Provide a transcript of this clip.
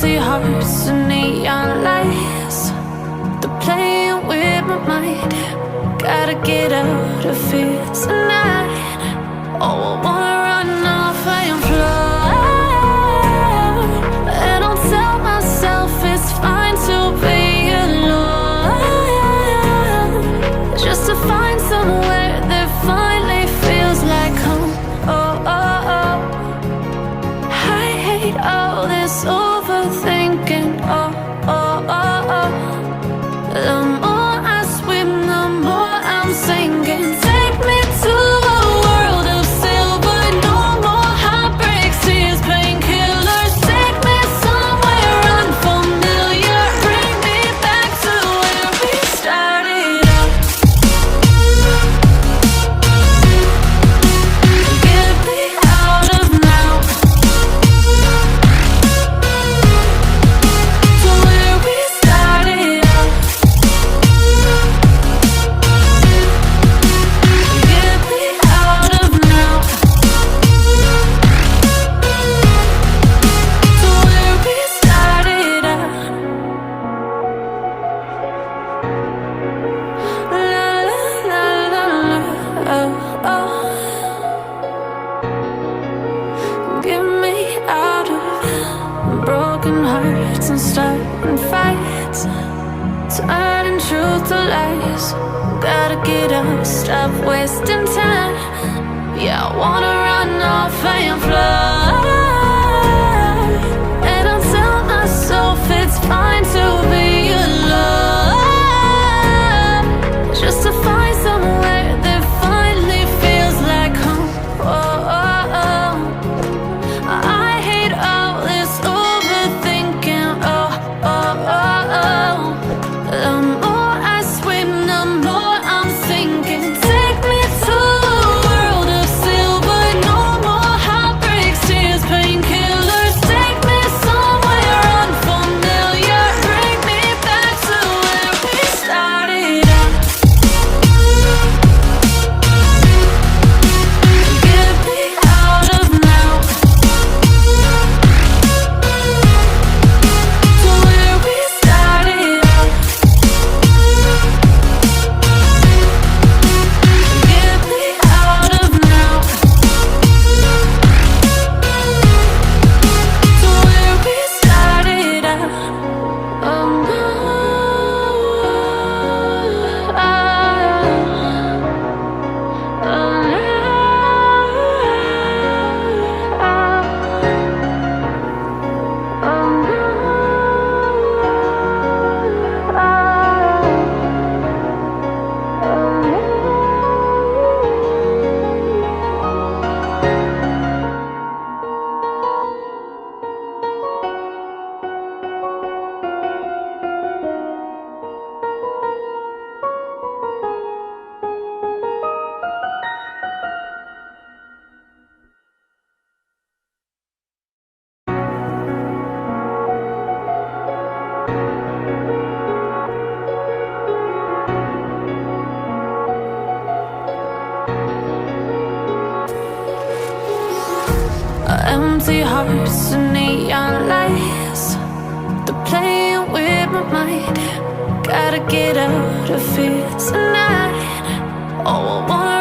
empty hearts and neon lights. They're playing with my mind. Gotta get out of here tonight. Oh, I wanna run off and fly. And I'll tell myself it's fine to be alone, just to find somewhere that finally feels like home. Oh, oh, oh. I hate all this overthinking. Oh, oh, oh, oh. The more I swim, the more I'm sinking. Take me to a world of silver. No more heartbreaks, tears, painkillers. Take me somewhere unfamiliar. Bring me back to where we started out. Get me out of now, to where we started out. Get me out of now, to where we started out. La la la la la, oh, oh. Get me out of broken hearts and starting fights, turning truth to lies. Gotta get up, stop wasting time. Yeah, I wanna run off and fly. And I'll tell myself it's fine to be alone, just to find somewhere that finally feels like home. Oh, oh, oh. I hate all this overthinking. Oh, oh, oh, oh. The more I swim, the more I'm sinking. Take me to a world of silver. No more heartbreaks, tears, painkillers. Take me somewhere unfamiliar. Bring me back to where we started out. Get me out of now, to where we started out. Get me out of now, to where we started out. Oh no, empty hearts and neon lights. They're playing with my mind. Gotta get out of here tonight. Oh, I wanna